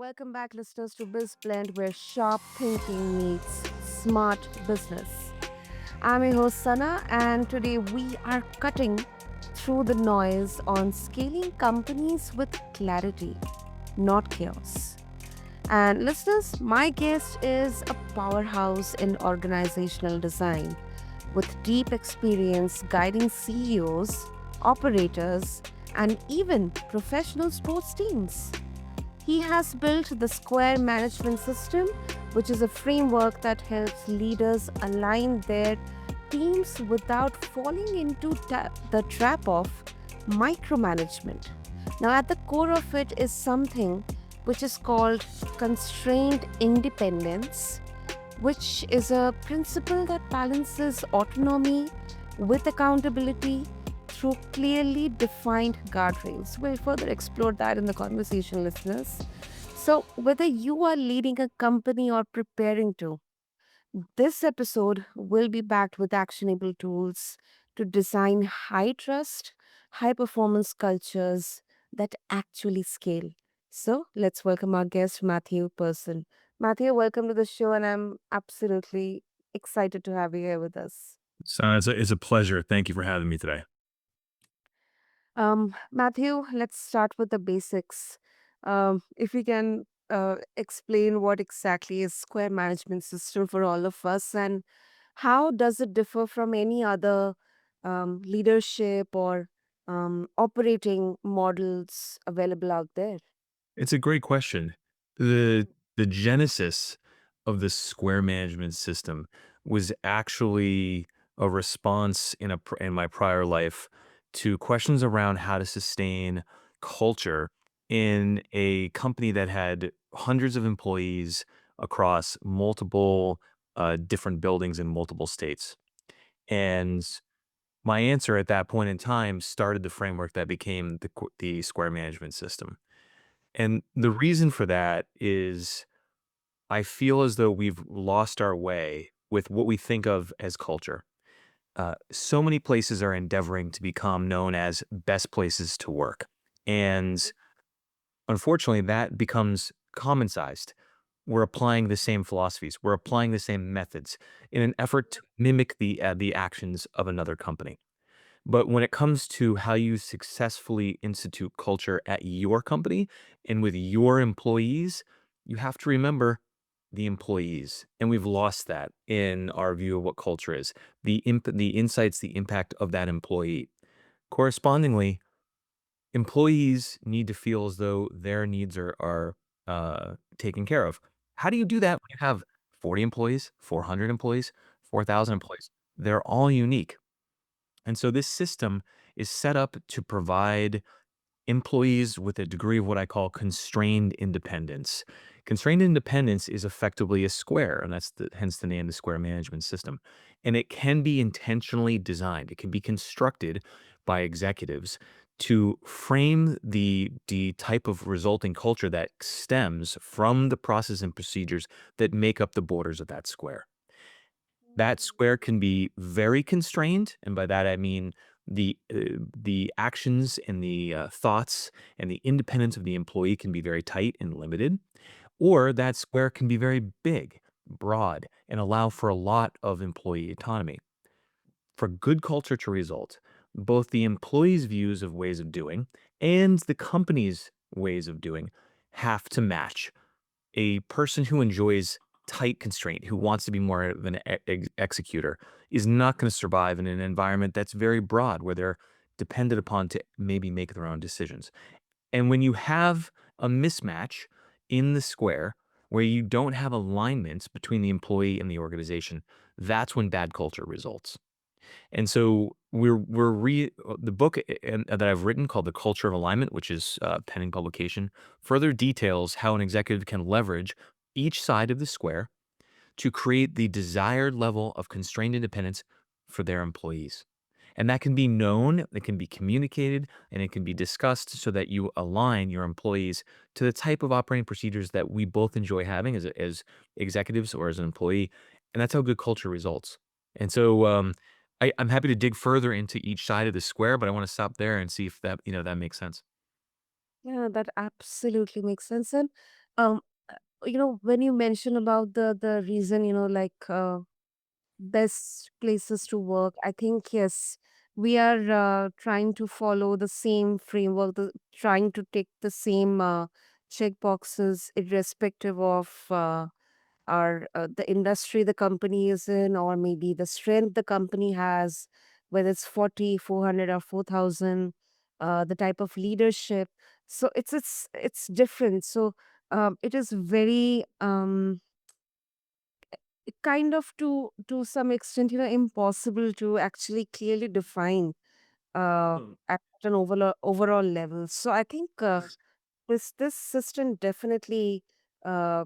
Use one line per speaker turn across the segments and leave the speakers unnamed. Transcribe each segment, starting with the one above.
Welcome back, listeners, to BizBlend, where sharp thinking meets smart business. I'm your host, Sana, and today we are cutting through the noise on scaling companies with clarity, not chaos. And listeners, my guest is a powerhouse in organizational design with deep experience guiding CEOs, operators, and even professional sports teams. He has built the Square Management System, which is a framework that helps leaders align their teams without falling into the trap of micromanagement. Now, at the core of it is something which is called constrained independence, which is a principle that balances autonomy with accountability through clearly defined guardrails. We'll further explore that in the conversation, listeners. So, whether you are leading a company or preparing to, this episode will be backed with actionable tools to design high trust, high performance cultures that actually scale. So let's welcome our guest, Matthew Person. Matthew, welcome to the show, and I'm absolutely excited to have you here with us.
So it's a pleasure. Thank you for having me today.
Matthew, let's start with the basics. If you can explain what exactly is Square Management System for all of us, and how does it differ from any other leadership or operating models available out there?
It's a great question. The genesis of the square management system was actually a response in my prior life to questions around how to sustain culture in a company that had hundreds of employees across multiple different buildings in multiple states. And my answer at that point in time started the framework that became the square management system. And the reason for that is I feel as though we've lost our way with what we think of as culture. So many places are endeavoring to become known as best places to work. And unfortunately, that becomes common sized. We're applying the same philosophies, we're applying the same methods in an effort to mimic the actions of another company. But when it comes to how you successfully institute culture at your company and with your employees, you have to remember the employees. And we've lost that in our view of what culture is. The insights, the impact of that employee. Correspondingly, employees need to feel as though their needs are taken care of. How do you do that when you have 40 employees, 400 employees, 4,000 employees? They're all unique. And so this system is set up to provide employees with a degree of what I call constrained independence. Constrained independence is effectively a square, and hence the name, the square management system. And it can be intentionally designed. It can be constructed by executives to frame the type of resulting culture that stems from the process and procedures that make up the borders of that square. That square can be very constrained, and by that I mean the actions and the thoughts and the independence of the employee can be very tight and limited, or that square can be very big, broad, and allow for a lot of employee autonomy. For good culture to result, both the employee's views of ways of doing and the company's ways of doing have to match. A person who enjoys tight constraint, who wants to be more of an executor, is not going to survive in an environment that's very broad, where they're dependent upon to maybe make their own decisions. And when you have a mismatch in the square where you don't have alignment between the employee and the organization, that's when bad culture results. And so the book that I've written called The Culture of Alignment, which is pending publication, further details how an executive can leverage each side of the square to create the desired level of constrained independence for their employees. And that can be known, it can be communicated, and it can be discussed so that you align your employees to the type of operating procedures that we both enjoy having as executives or as an employee. And that's how good culture results. And so I'm happy to dig further into each side of the square, but I want to stop there and see if that makes sense.
Yeah, that absolutely makes sense. And Um, when you mention about the reason, best places to work, I think yes, we are trying to follow the same framework, trying to tick the same check boxes, irrespective of our the industry the company is in, or maybe the strength the company has, whether it's 40, 400, or 4,000, the type of leadership. So it's different. So it is very kind of, to some extent, impossible to actually clearly define at an overall level. So I think this system definitely uh,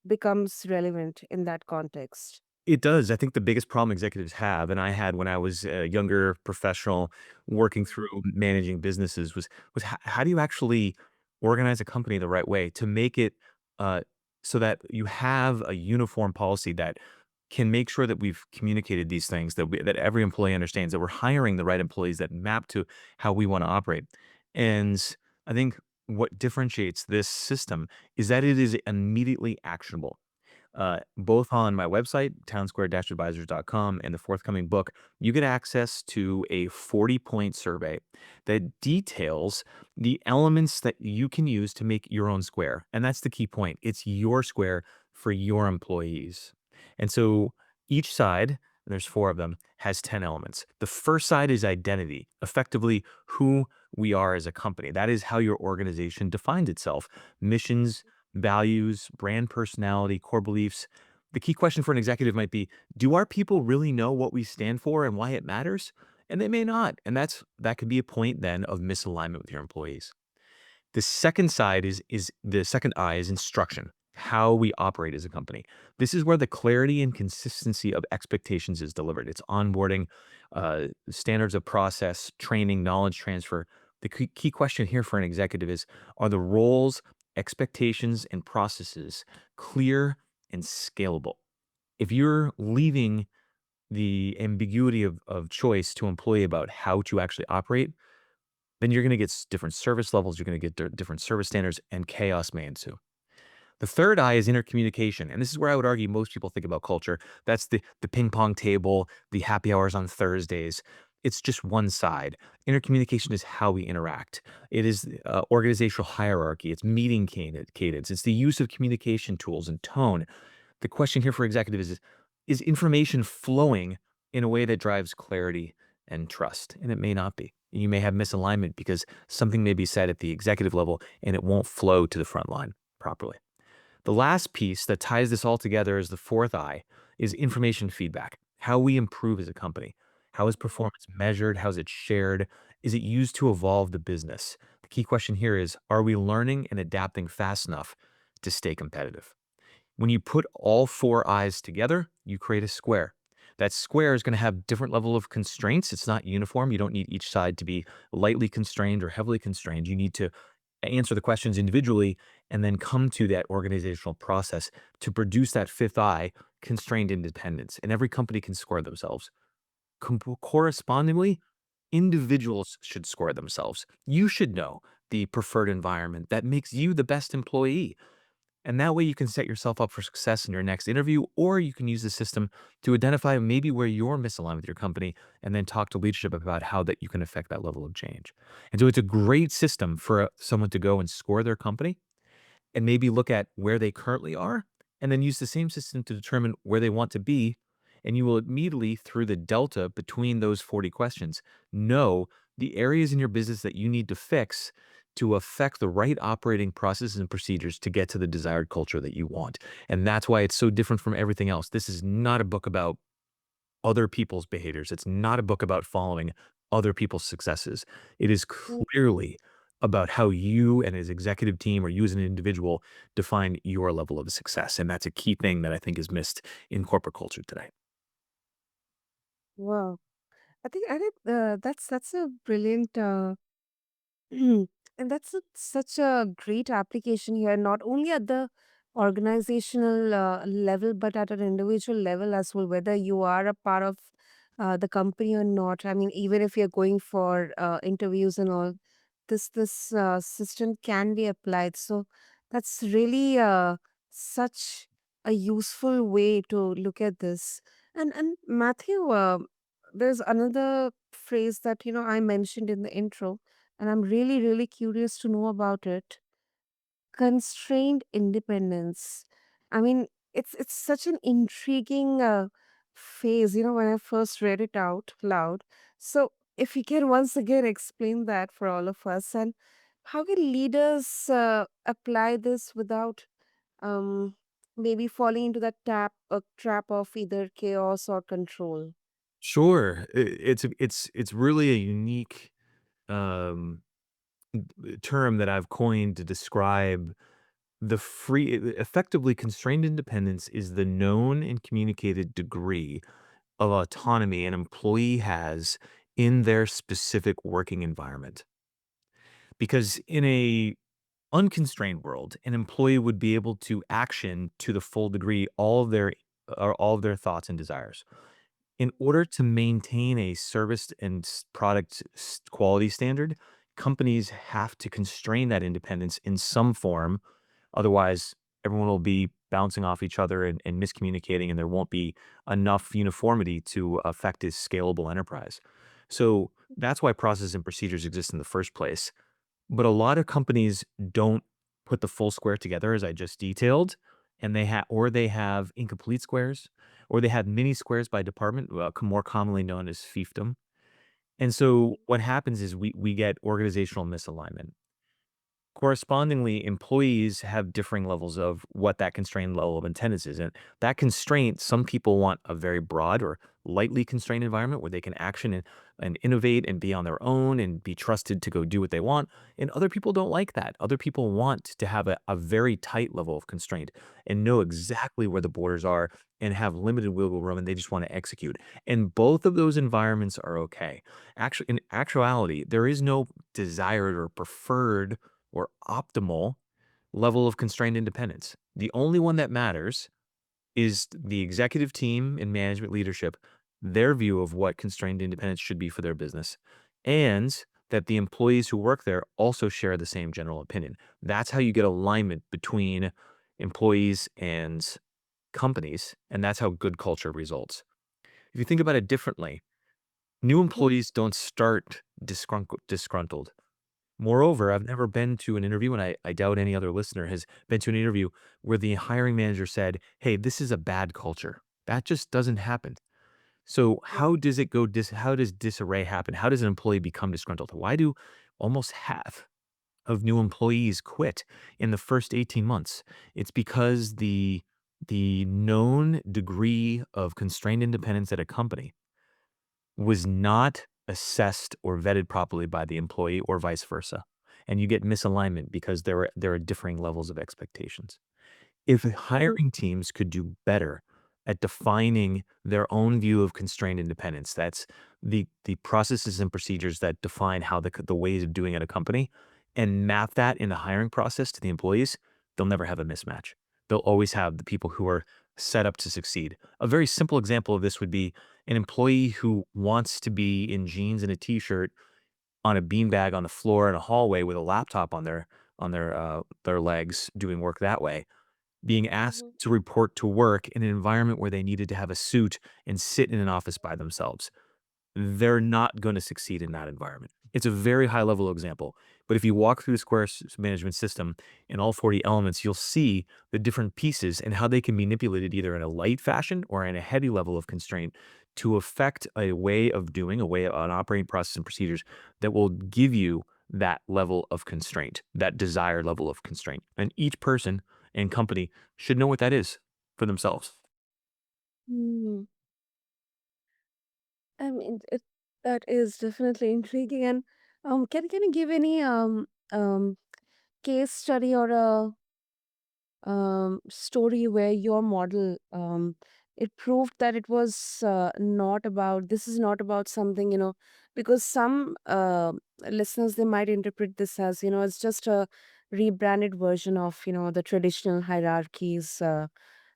becomes relevant in that context.
It does. I think the biggest problem executives have, and I had when I was a younger professional working through managing businesses, was how do you actually organize a company the right way to make it uh, so that you have a uniform policy that can make sure that we've communicated these things, that every employee understands that we're hiring the right employees that map to how we want to operate. And I think what differentiates this system is that it is immediately actionable, both on my website, townsquare-advisors.com, and the forthcoming book. You get access to a 40-point survey that details the elements that you can use to make your own square. And that's the key point. It's your square for your employees. And so each side, and there's four of them, has 10 elements. The first side is identity, effectively who we are as a company. That is how your organization defines itself: missions, values, brand personality, core beliefs. The key question for an executive might be, do our people really know what we stand for and why it matters? And they may not. And that could be a point then of misalignment with your employees. The second side is the second I is instruction, how we operate as a company. This is where the clarity and consistency of expectations is delivered. It's onboarding, standards of process, training, knowledge transfer. The key question here for an executive is, are the roles, expectations, and processes clear and scalable? If you're leaving the ambiguity of choice to employee about how to actually operate, then you're going to get different service levels, you're going to get different service standards, and chaos may ensue. The third I is intercommunication. And this is where I would argue most people think about culture. That's the ping pong table, the happy hours on Thursdays. It's just one side. Intercommunication is how we interact. It is organizational hierarchy. It's meeting cadence. It's the use of communication tools and tone. The question here for executives is information flowing in a way that drives clarity and trust? And it may not be. You may have misalignment because something may be said at the executive level and it won't flow to the front line properly. The last piece that ties this all together is the fourth I is information feedback. How we improve as a company. How is performance measured? How is it shared? Is it used to evolve the business? The key question here is, are we learning and adapting fast enough to stay competitive? When you put all four eyes together, you create a square. That square is going to have different level of constraints. It's not uniform. You don't need each side to be lightly constrained or heavily constrained. You need to answer the questions individually and then come to that organizational process to produce that fifth eye, constrained independence. And every company can score themselves. Correspondingly, individuals should score themselves. You should know the preferred environment that makes you the best employee, and that way you can set yourself up for success in your next interview, or you can use the system to identify maybe where you're misaligned with your company and then talk to leadership about how that you can affect that level of change. And so it's a great system for someone to go and score their company and maybe look at where they currently are and then use the same system to determine where they want to be. And you will immediately, through the delta between those 40 questions, know the areas in your business that you need to fix to affect the right operating processes and procedures to get to the desired culture that you want. And that's why it's so different from everything else. This is not a book about other people's behaviors. It's not a book about following other people's successes. It is clearly about how you and his executive team or you as an individual define your level of success. And that's a key thing that I think is missed in corporate culture today.
Wow. I think that's a brilliant and that's such a great application here, not only at the organizational level, but at an individual level as well, whether you are a part of the company or not. I mean, even if you're going for interviews and all, this system can be applied. So That's really such a useful way to look at this. And Matthew, there's another phrase that I mentioned in the intro, and I'm really curious to know about it. Constrained independence. I mean, it's such an intriguing phase. When I first read it out loud. So, if you can once again explain that for all of us, and how can leaders apply this without um, maybe falling into that trap of either chaos or control?
Sure, it's really a unique um, term that I've coined to describe the effectively constrained independence is the known and communicated degree of autonomy an employee has in their specific working environment. Because in a unconstrained world, an employee would be able to action to the full degree all of their thoughts and desires. In order to maintain a service and product quality standard, companies have to constrain that independence in some form. Otherwise, everyone will be bouncing off each other and miscommunicating, and there won't be enough uniformity to affect a scalable enterprise. So that's why processes and procedures exist in the first place. But a lot of companies don't put the full square together, as I just detailed, and they have incomplete squares, or they have mini squares by department, more commonly known as fiefdom. And so what happens is we get organizational misalignment. Correspondingly, employees have differing levels of what that constrained level of attendance is. And that constraint, some people want a very broad or lightly constrained environment where they can action and innovate and be on their own and be trusted to go do what they want. And other people don't like that. Other people want to have a very tight level of constraint and know exactly where the borders are and have limited wiggle room and they just want to execute. And both of those environments are okay. Actually, in actuality, there is no desired or preferred or optimal level of constrained independence. The only one that matters is the executive team and management leadership, their view of what constrained independence should be for their business, and that the employees who work there also share the same general opinion. That's how you get alignment between employees and companies, and that's how good culture results. If you think about it differently, new employees don't start disgruntled. Moreover, I've never been to an interview, and I doubt any other listener has been to an interview where the hiring manager said, "Hey, this is a bad culture." That just doesn't happen. So how does it go how does disarray happen? How does an employee become disgruntled? Why do almost half of new employees quit in the first 18 months? It's because the known degree of constrained independence at a company was not assessed or vetted properly by the employee or vice versa. And you get misalignment because there are differing levels of expectations. If hiring teams could do better at defining their own view of constrained independence, that's the processes and procedures that define how the ways of doing at a company, and map that in the hiring process to the employees, they'll never have a mismatch. They'll always have the people who are set up to succeed. A very simple example of this would be an employee who wants to be in jeans and a t-shirt on a beanbag on the floor in a hallway with a laptop on their legs doing work that way being asked
Mhm.
to report to work in an environment where they needed to have a suit and sit in an office by themselves. They're not gonna succeed in that environment. It's a very high level example, but if you walk through the management system in all 40 elements, you'll see the different pieces and how they can be manipulated either in a light fashion or in a heavy level of constraint to affect a way of doing, an operating process and procedures that will give you that level of constraint, that desired level of constraint. And each person and company should know what that is for themselves.
Hmm. I mean, that is definitely intriguing. And can you give any case study or a story where your model it proved that it was not about this is not about something, because some listeners, they might interpret this as, it's just a rebranded version of, the traditional hierarchies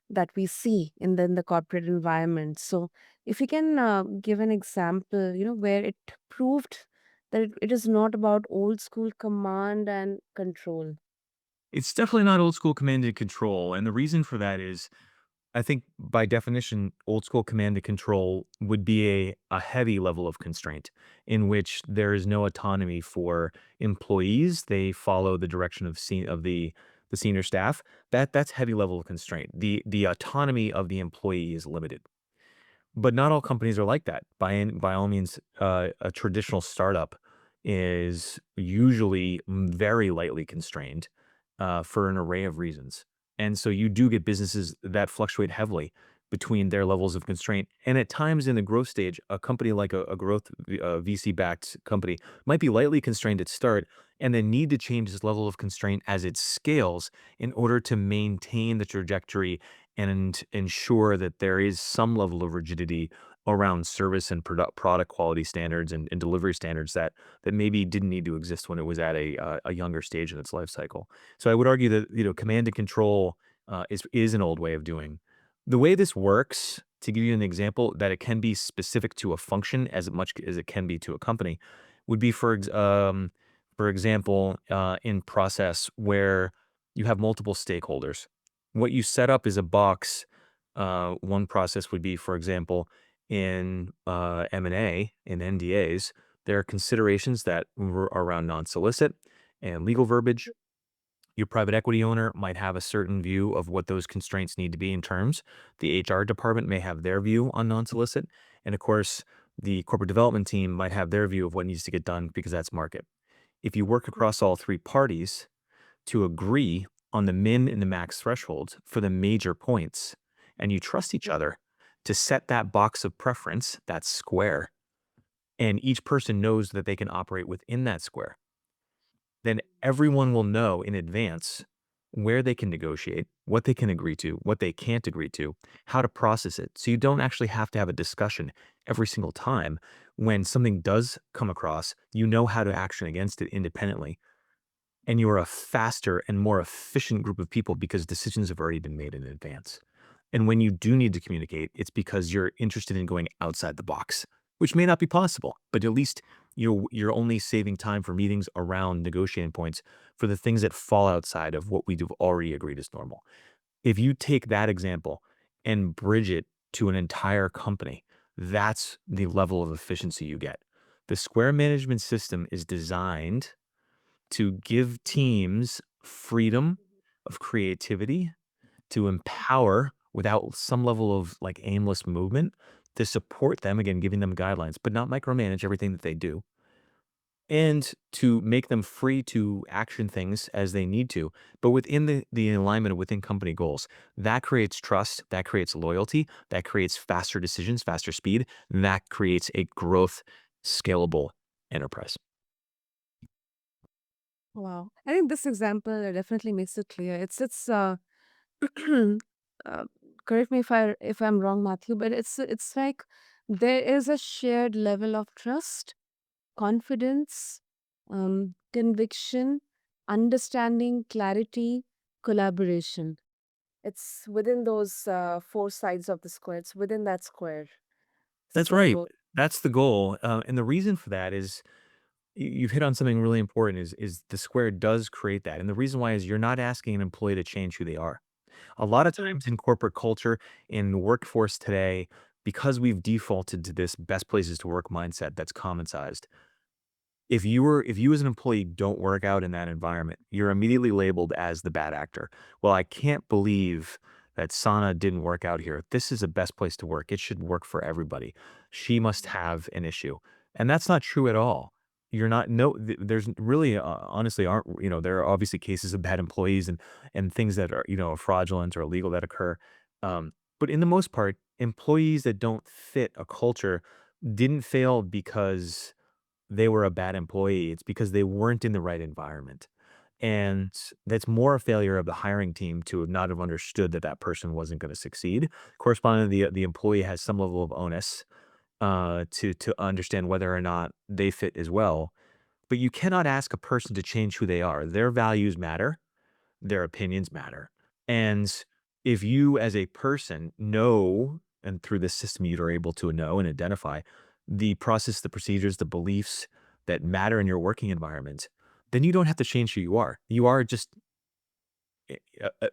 that we see in the corporate environment. So if you can give an example, where it proved that it is not about old school command and control.
It's definitely not old school command and control, and the reason for that is I think by definition, old school command and control would be a heavy level of constraint in which there is no autonomy for employees. They follow the direction of the senior staff. That's heavy level of constraint. The autonomy of the employee is limited. But not all companies are like that. By all means, a traditional startup is usually very lightly constrained for an array of reasons, and so you do get businesses that fluctuate heavily between their levels of constraint. And at times in the growth stage, a company like a growth VC-backed company might be lightly constrained at start, and then need to change its level of constraint as it scales in order to maintain the trajectory and ensure that there is some level of rigidity around service and product quality standards and delivery standards that maybe didn't need to exist when it was at a younger stage in its life cycle. So I would argue that command and control is an old way of doing. The way this works, to give you an example, that it can be specific to a function as much as it can be to a company, would be for example, in process where you have multiple stakeholders. What you set up is a box. One process would be, for example, in M&A, in NDAs, there are considerations that are around non-solicit and legal verbiage. Your private equity owner might have a certain view of what those constraints need to be in terms. The HR department may have their view on non-solicit. And of course, the corporate development team might have their view of what needs to get done because that's market. If you work across all three parties, to agree on the min and the max thresholds for the major points, and you trust each other to set that box of preference, that square, and each person knows that they can operate within that square, then everyone will know in advance where they can negotiate, what they can agree to, what they can't agree to, how to process it. So you don't actually have to have a discussion every single time when something does come across, you know how to action against it independently, and you're a faster and more efficient group of people because decisions have already been made in advance. And when you do need to communicate, it's because you're interested in going outside the box, which may not be possible, but at least you're only saving time for meetings around negotiating points for the things that fall outside of what we've already agreed is normal. If you take that example and bridge it to an entire company, that's the level of efficiency you get. The Square management system is designed to give teams freedom of creativity, to empower without some level of like aimless movement, to support them, again, giving them guidelines, but not micromanage everything that they do, and to make them free to action things as they need to, but within the alignment within company goals. That creates trust, that creates loyalty, that creates faster decisions, faster speed, and that creates a growth, scalable enterprise.
Wow. I think this example definitely makes it clear. It's uh, correct me if I'm wrong, Matthew, but it's like there is a shared level of trust, confidence, conviction, understanding, clarity, collaboration. It's within those four sides of the square. It's within that square.
That's
The
right.
growth.
That's the goal, and the reason for that is you've hit on something really important is the square does create that, and the reason why is you're not asking an employee to change who they are. A lot of times in corporate culture, in the workforce today, because we've defaulted to this best places to work mindset that's common sized, if you as an employee don't work out in that environment, you're immediately labeled as the bad actor. Well, I can't believe that Sana didn't work out here. This is the best place to work. It should work for everybody. She must have an issue. And that's not true at all. You're not no there's really honestly aren't there are obviously cases of bad employees and things that are fraudulent or illegal that occur. But in the most part, employees that don't fit a culture didn't fail because they were a bad employee. It's because they weren't in the right environment. And that's more a failure of the hiring team to have not have understood that that person wasn't going to succeed. Correspondingly, the employee has some level of onus to understand whether or not they fit as well. But you cannot ask a person to change who they are. Their values matter, their opinions matter. And if you as a person know, and through this system you are able to know and identify the process, the procedures, the beliefs that matter in your working environment, then you don't have to change who you are. You are just i- uh, uh,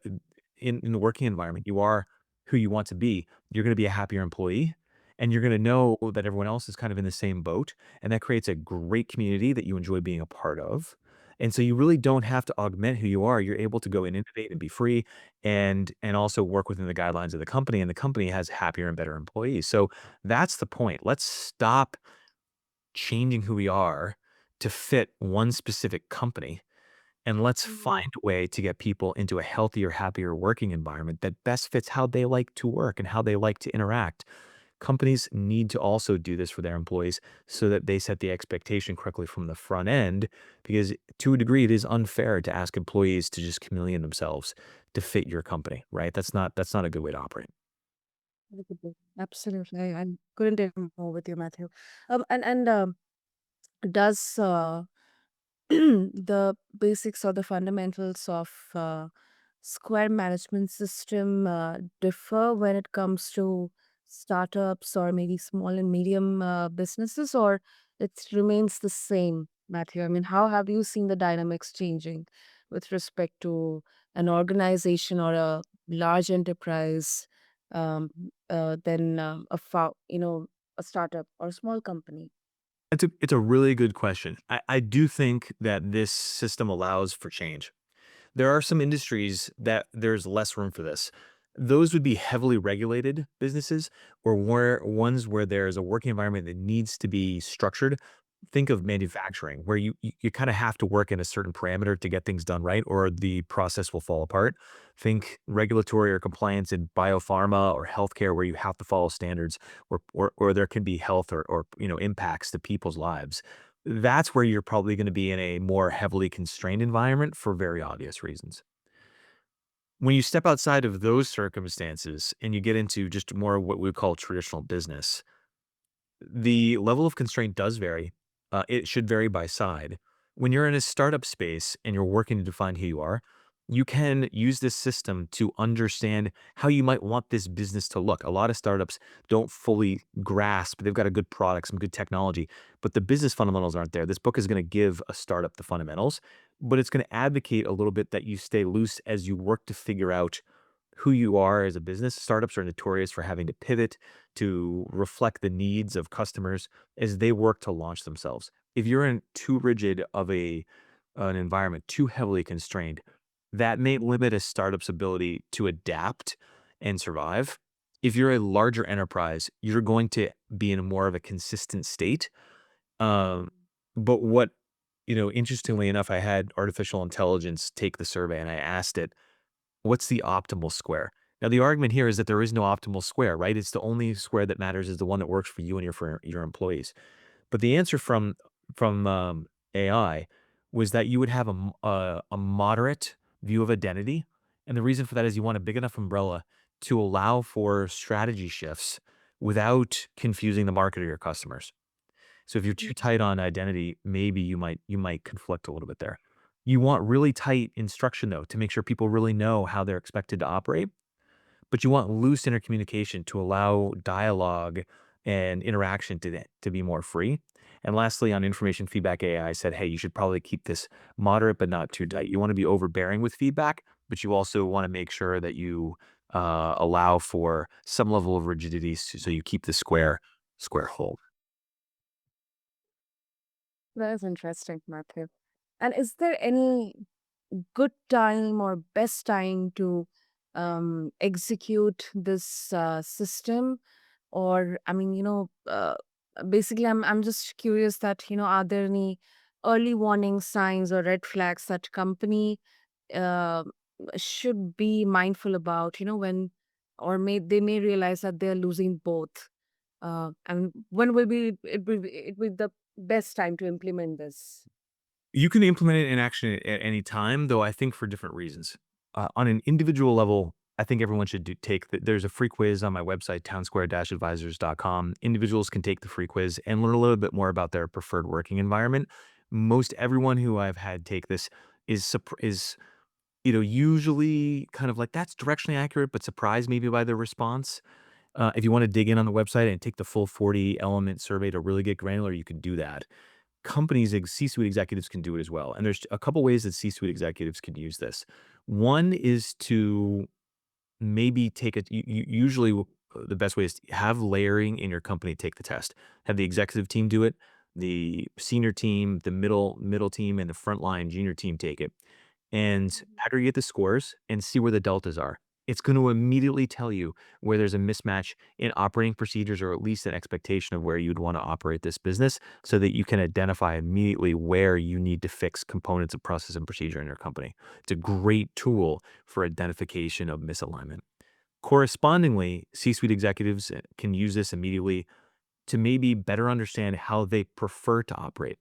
in the working environment, you are who you want to be, you're going to be a happier employee, and you're going to know that everyone else is kind of in the same boat, and that creates a great community that you enjoy being a part of. And so you really don't have to augment who you are. You're able to go and innovate and be free and also work within the guidelines of the company, and the company has happier and better employees. So that's the point. Let's stop changing who we are to fit one specific company, and let's
Mhm.
find a way to get people into a healthier, happier working environment that best fits how they like to work and how they like to interact. Companies need to also do this for their employees so that they set the expectation correctly from the front end, because to a degree, it is unfair to ask employees to just chameleon themselves to fit your company, right? That's not a good way to operate.
Absolutely. Absolutely. I couldn't agree more with you, Matthew. And does the basics or the fundamentals of square management system differ when it comes to startups or maybe small and medium businesses, or it remains the same, Matthew? I mean, how have you seen the dynamics changing with respect to an organization or a large enterprise than a startup or a small company?
It's a really good question. I do think that this system allows for change. There are some industries that there's less room for this. Those would be heavily regulated businesses, or where ones where there's a working environment that needs to be structured. Think of manufacturing, where you kind of have to work in a certain parameter to get things done right, or the process will fall apart. Think regulatory or compliance in biopharma or healthcare, where you have to follow standards, or there can be health or impacts to people's lives. That's where you're probably going to be in a more heavily constrained environment for very obvious reasons. When you step outside of those circumstances and you get into just more what we call traditional business, the level of constraint does vary. It should vary by side. When you're in a startup space and you're working to define who you are, you can use this system to understand how you might want this business to look. A lot of startups don't fully grasp. They've got a good product, some good technology, but the business fundamentals aren't there. This book is going to give a startup the fundamentals, but it's going to advocate a little bit that you stay loose as you work to figure out who you are as a business. Startups are notorious for having to pivot to reflect the needs of customers as they work to launch themselves. If you're in too rigid of an environment, too heavily constrained, that may limit a startup's ability to adapt and survive. If you're a larger enterprise, you're going to be in more of a consistent state. Um, but interestingly enough, I had artificial intelligence take the survey and I asked it, what's the optimal square? Now, the argument here is that there is no optimal square, right? It's the only square that matters is the one that works for you and for your employees. But the answer from AI was that you would have a moderate view of identity, and the reason for that is you want a big enough umbrella to allow for strategy shifts without confusing the market or your customers. So if you're too tight on identity, maybe you might conflict a little bit there. You want really tight instruction though to make sure people really know how they're expected to operate, but you want loose intercommunication to allow dialogue and interaction to be more free. And lastly, on information feedback AI, said, hey, you should probably keep this moderate but not too tight. You want to be overbearing with feedback, but you also want to make sure that you allow for some level of rigidity so you keep the square whole.
That is interesting, Matthew. And is there any good time or best time to execute this system? Or, I mean, basically, I'm just curious that, are there any early warning signs or red flags that company uh, should be mindful about, when, or they may realize that they're losing both? And when will be the best time to implement this?
You can implement it in action at any time, though I think for different reasons. On an individual level, I think everyone should there's a free quiz on my website, townsquare-advisors.com. Individuals can take the free quiz and learn a little bit more about their preferred working environment. Most everyone who I've had take this is usually kind of like, that's directionally accurate, but surprised maybe by the response. If you want to dig in on the website and take the full 40 element survey to really get granular, you can do that. C-suite executives can do it as well, and there's a couple ways that C-suite executives can use this. One is to maybe take it usually the best way is to have layering in your company take the test. Have the executive team do it, the senior team, the middle team, and the frontline junior team take it, and aggregate the scores and see where the deltas are. It's going to immediately tell you where there's a mismatch in operating procedures or at least an expectation of where you'd want to operate this business so that you can identify immediately where you need to fix components of process and procedure in your company. It's a great tool for identification of misalignment. Correspondingly, C-suite executives can use this immediately to maybe better understand how they prefer to operate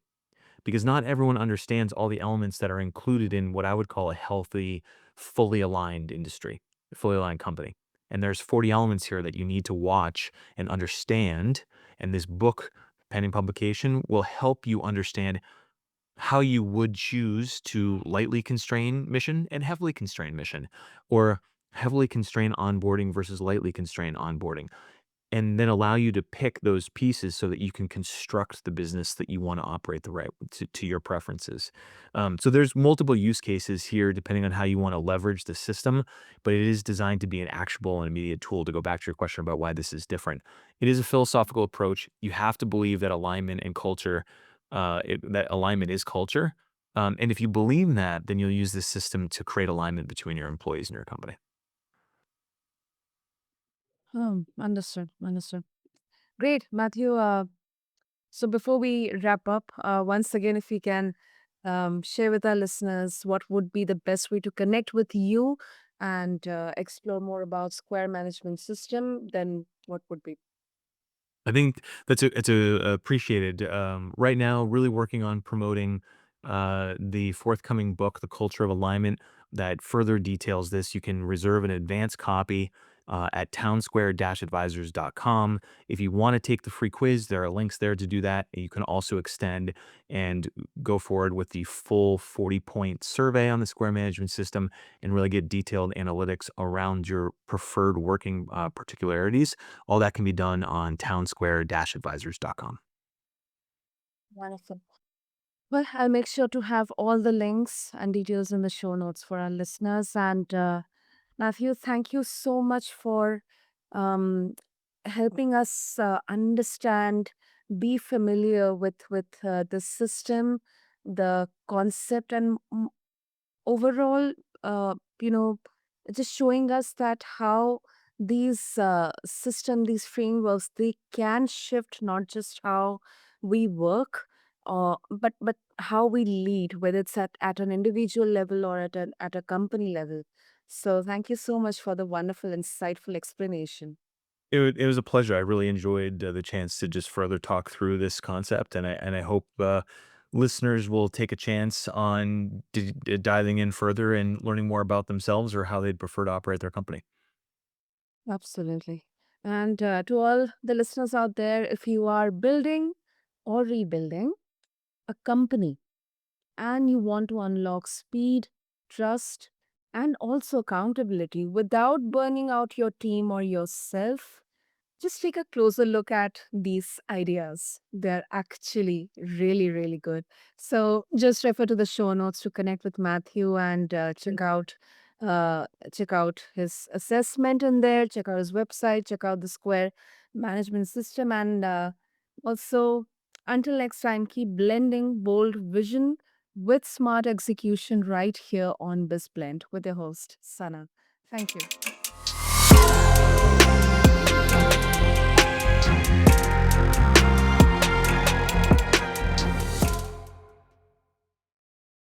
because not everyone understands all the elements that are included in what I would call a healthy, fully aligned industry, a fully aligned company. And there's 40 elements here that you need to watch and understand. And this book, pending publication, will help you understand how you would choose to lightly constrain mission and heavily constrain mission, or heavily constrain onboarding versus lightly constrain onboarding, and then allow you to pick those pieces so that you can construct the business that you want to operate the right to your preferences. So there's multiple use cases here depending on how you want to leverage the system, but it is designed to be an actionable and immediate tool to go back to your question about why this is different. It is a philosophical approach. You have to believe that alignment and culture, that alignment is culture. And if you believe that, then you'll use this system to create alignment between your employees and your company.
Understood. Understood. Great, Matthew. So before we wrap up, once again, if we can share with our listeners what would be the best way to connect with you and explore more about Square Management System, then what would be?
I think it's a appreciated. Right now, really working on promoting the forthcoming book, The Culture of Alignment, that further details this. You can reserve an advance copy at townsquare-advisors.com. If you want to take the free quiz, there are links there to do that. You can also extend and go forward with the full 40-point survey on the Square management system and really get detailed analytics around your preferred working particularities. All that can be done on townsquare-advisors.com.
Wonderful. Well, I'll make sure to have all the links and details in the show notes for our listeners. And Matthew, thank you so much for um, helping us understand, be familiar with the system, the concept, and overall, you know, just showing us that how these these frameworks, they can shift not just how we work, but how we lead, whether it's at an individual level or at a company level. So thank you so much for the wonderful, insightful explanation.
It was a pleasure. I really enjoyed the chance to just further talk through this concept, and I hope listeners will take a chance on diving in further and learning more about themselves or how they'd prefer to operate their company.
Absolutely. And to all the listeners out there, if you are building or rebuilding a company and you want to unlock speed, trust, and also accountability without burning out your team or yourself, just take a closer look at these ideas. They're actually really, really good. So just refer to the show notes to connect with Matthew and check out his assessment in there. Check out his website. Check out the Square management system, and also until next time, keep blending bold vision with smart execution right here on BizBlend with your host Sana. Thank you.